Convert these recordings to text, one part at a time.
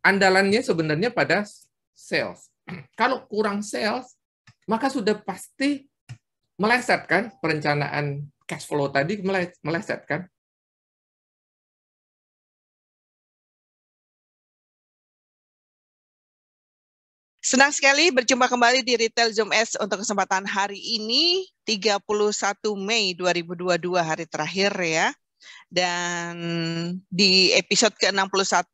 andalannya sebenarnya pada sales. Kalau kurang sales, maka sudah pasti meleset kan perencanaan cash flow tadi, meleset kan. Senang sekali berjumpa kembali di Retail Zoom S untuk kesempatan hari ini, 31 Mei 2022, hari terakhir ya. Dan di episode ke-61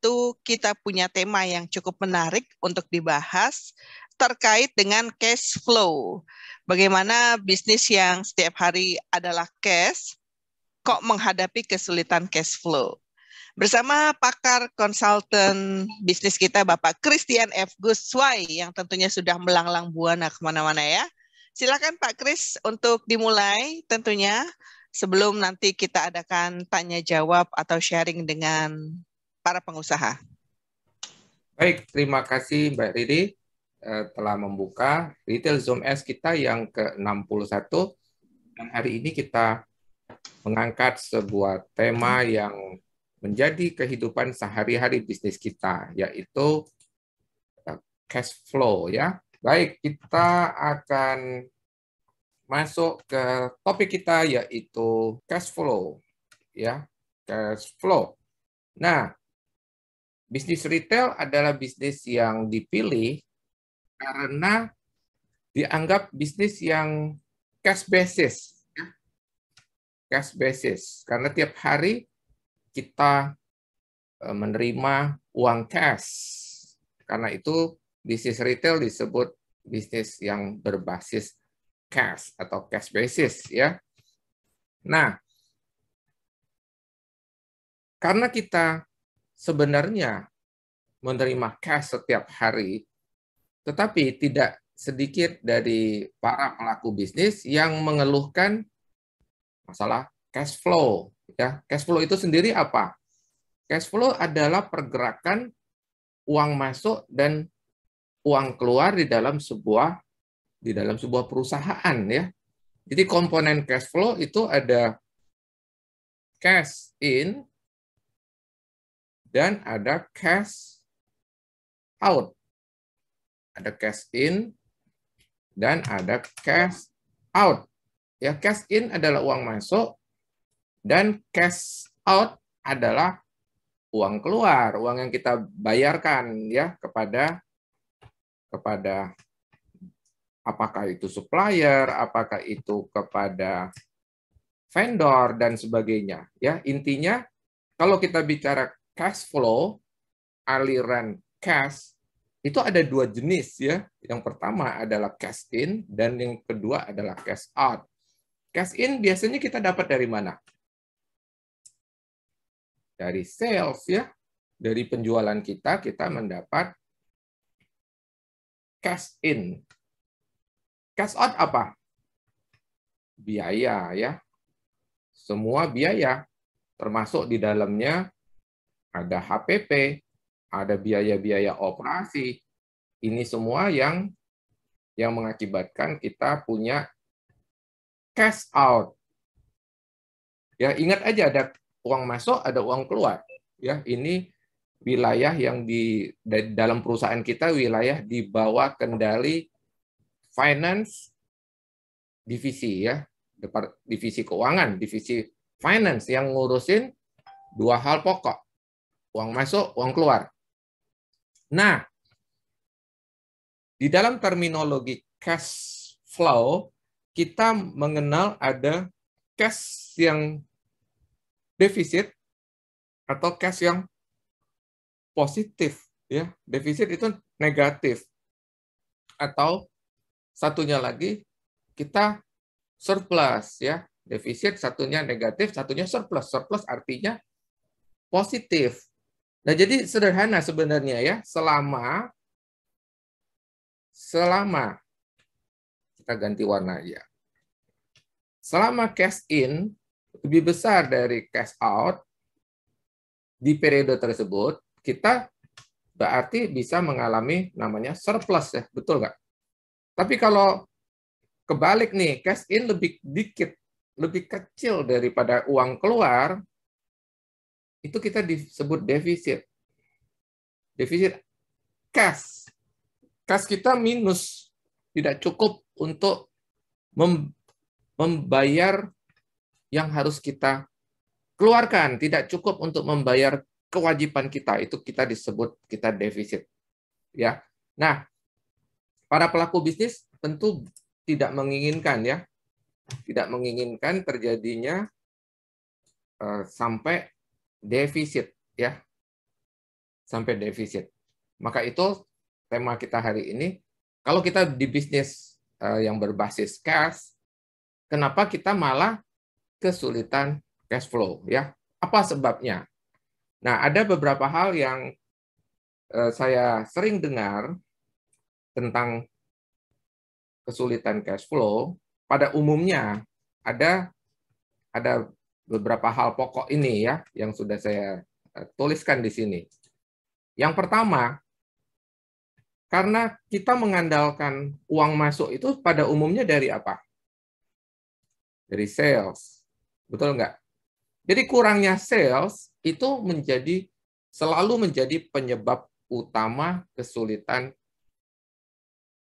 kita punya tema yang cukup menarik untuk dibahas terkait dengan cash flow. Bagaimana bisnis yang setiap hari adalah cash, kok menghadapi kesulitan cash flow. Bersama pakar konsultan bisnis kita, Bapak Christian F. Guswai, yang tentunya sudah melanglang buana kemana-mana ya. Silakan Pak Kris untuk dimulai tentunya, sebelum nanti kita adakan tanya jawab atau sharing dengan para pengusaha. Baik, terima kasih Mbak Riri telah membuka Retail Zoom S kita yang ke-61. Dan hari ini kita mengangkat sebuah tema yang menjadi kehidupan sehari-hari bisnis kita, yaitu cash flow ya. Baik, kita akan masuk ke topik kita, yaitu cash flow ya, cash flow. Nah, bisnis retail adalah bisnis yang dipilih karena dianggap bisnis yang cash basis ya. Cash basis karena tiap hari kita menerima uang cash. Karena itu bisnis retail disebut bisnis yang berbasis cash atau cash basis ya. Nah, karena kita sebenarnya menerima cash setiap hari, tetapi tidak sedikit dari para pelaku bisnis yang mengeluhkan masalah cash flow ya. Cash flow itu sendiri apa? Cash flow adalah pergerakan uang masuk dan uang keluar di dalam sebuah perusahaan ya. Jadi komponen cash flow itu ada cash in dan ada cash out. Ada cash in dan ada cash out. Ya, cash in adalah uang masuk dan cash out adalah uang keluar, uang yang kita bayarkan ya kepada apakah itu supplier, apakah itu kepada vendor dan sebagainya. Ya, intinya kalau kita bicara cash flow, aliran cash itu ada dua jenis ya. Yang pertama adalah cash in dan yang kedua adalah cash out. Cash in biasanya kita dapat dari mana? Dari sales ya. Dari penjualan kita mendapat cash in. Cash out apa? Biaya ya. Semua biaya, termasuk di dalamnya ada HPP, ada biaya-biaya operasi. Ini semua yang mengakibatkan kita punya cash out. Ya, ingat aja ada uang masuk, ada uang keluar. Ya, ini wilayah yang di dalam perusahaan kita, wilayah di bawah kendali finance divisi ya, divisi keuangan, divisi finance yang ngurusin dua hal pokok, uang masuk, uang keluar. Nah, di dalam terminologi cash flow, kita mengenal ada cash yang defisit atau cash yang positif ya. Defisit itu negatif. Atau satunya lagi kita surplus ya. Defisit satunya negatif, satunya surplus. Surplus artinya positif. Nah, jadi sederhana sebenarnya ya, selama kita ganti warna aja. Selama cash in lebih besar dari cash out di periode tersebut, kita berarti bisa mengalami namanya surplus ya, betul nggak? Tapi kalau kebalik nih, cash in lebih dikit, lebih kecil daripada uang keluar, itu kita disebut defisit. Defisit cash. Cash kita minus, tidak cukup untuk membayar yang harus kita keluarkan, tidak cukup untuk membayar kewajiban kita. Itu kita disebut kita defisit. Ya. Nah, para pelaku bisnis tentu tidak menginginkan ya, tidak menginginkan terjadinya sampai defisit ya, sampai defisit. Maka itu tema kita hari ini. Kalau kita di bisnis yang berbasis cash, kenapa kita malah kesulitan cash flow ya? Apa sebabnya? Nah, ada beberapa hal yang saya sering dengar tentang kesulitan cash flow. Pada umumnya ada beberapa hal pokok ini ya yang sudah saya tuliskan di sini. Yang pertama, karena kita mengandalkan uang masuk itu pada umumnya dari apa? Dari sales. Betul nggak? Jadi kurangnya sales itu selalu menjadi penyebab utama kesulitan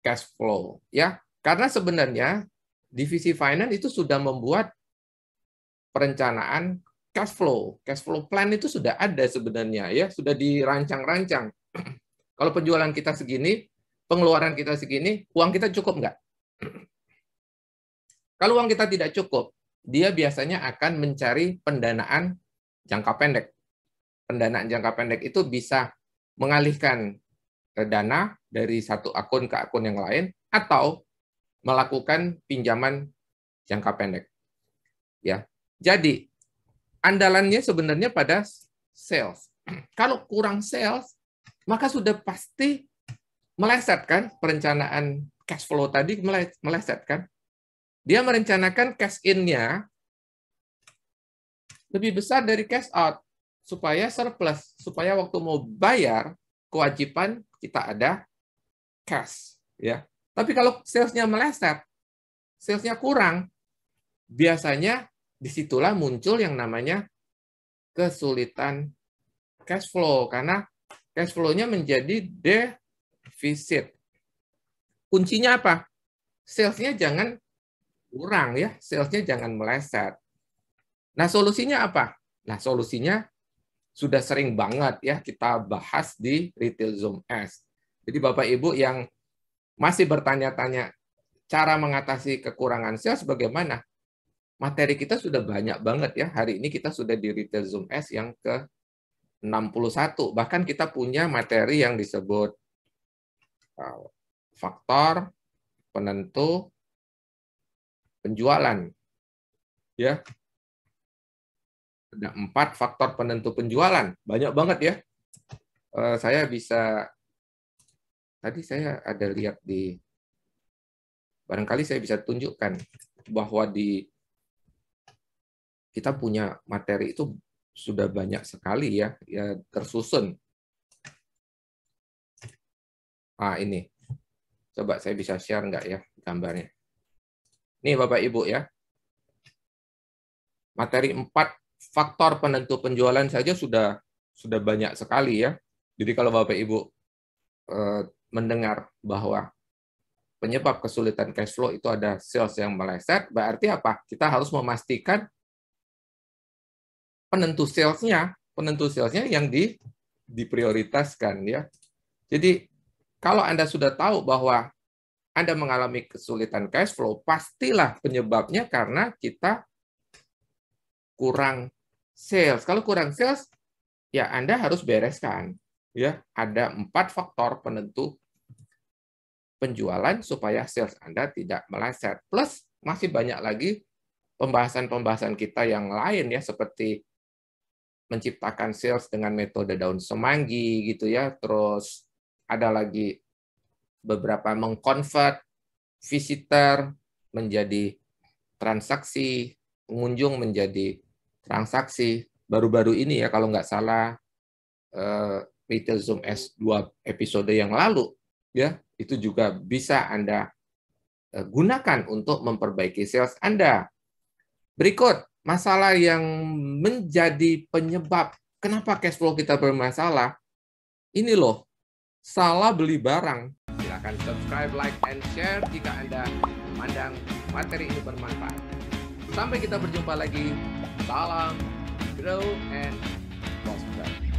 cash flow. Ya, karena sebenarnya divisi finance itu sudah membuat perencanaan cash flow. Cash flow plan itu sudah ada sebenarnya ya, sudah dirancang-rancang. Kalau penjualan kita segini, pengeluaran kita segini, uang kita cukup nggak? Kalau uang kita tidak cukup, dia biasanya akan mencari pendanaan jangka pendek. Pendanaan jangka pendek itu bisa mengalihkan dana dari satu akun ke akun yang lain, atau melakukan pinjaman jangka pendek. Ya, jadi andalannya sebenarnya pada sales. Kalau kurang sales, maka sudah pasti meleset kan perencanaan cash flow tadi, meleset kan. Dia merencanakan cash in-nya lebih besar dari cash out supaya surplus, supaya waktu mau bayar kewajiban kita ada cash ya. Tapi kalau sales-nya meleset, sales-nya kurang, biasanya disitulah muncul yang namanya kesulitan cash flow karena cash flow-nya menjadi defisit. Kuncinya apa? Sales-nya jangan kurang ya, sales-nya jangan meleset. Nah, solusinya apa? Nah, solusinya sudah sering banget ya kita bahas di Retail Zoom S. Jadi Bapak Ibu yang masih bertanya-tanya cara mengatasi kekurangan sales bagaimana? Materi kita sudah banyak banget ya. Hari ini kita sudah di Retail Zoom S yang ke-61. Bahkan kita punya materi yang disebut faktor penentu penjualan. Ya. Ada 4 faktor penentu penjualan. Banyak banget ya. Saya bisa, tadi saya ada lihat barangkali saya bisa tunjukkan bahwa kita punya materi itu sudah banyak sekali ya tersusun. Ini. Coba saya bisa share nggak ya gambarnya. Nih Bapak Ibu ya. Materi 4 faktor penentu penjualan saja sudah banyak sekali ya. Jadi kalau Bapak Ibu mendengar bahwa penyebab kesulitan cash flow itu ada sales yang meleset, berarti apa? Kita harus memastikan penentu salesnya yang diprioritaskan ya. Jadi kalau Anda sudah tahu bahwa Anda mengalami kesulitan cash flow, pastilah penyebabnya karena kita kurang sales. Kalau kurang sales, ya Anda harus bereskan. Ya, ada 4 faktor penentu penjualan supaya sales Anda tidak meleset. Plus masih banyak lagi pembahasan-pembahasan kita yang lain ya, seperti menciptakan sales dengan metode daun semanggi gitu ya. Terus ada lagi beberapa mengkonvert visitor menjadi transaksi, pengunjung menjadi transaksi. Baru-baru ini ya kalau nggak salah Retail Zoom S 2 episode yang lalu ya, itu juga bisa Anda gunakan untuk memperbaiki sales Anda. Berikut masalah yang menjadi penyebab kenapa cash flow kita bermasalah. ini loh, salah beli barang. Silakan subscribe, like, and share jika Anda memandang materi ini bermanfaat. Sampai kita berjumpa lagi. Salam, grow, and prosper.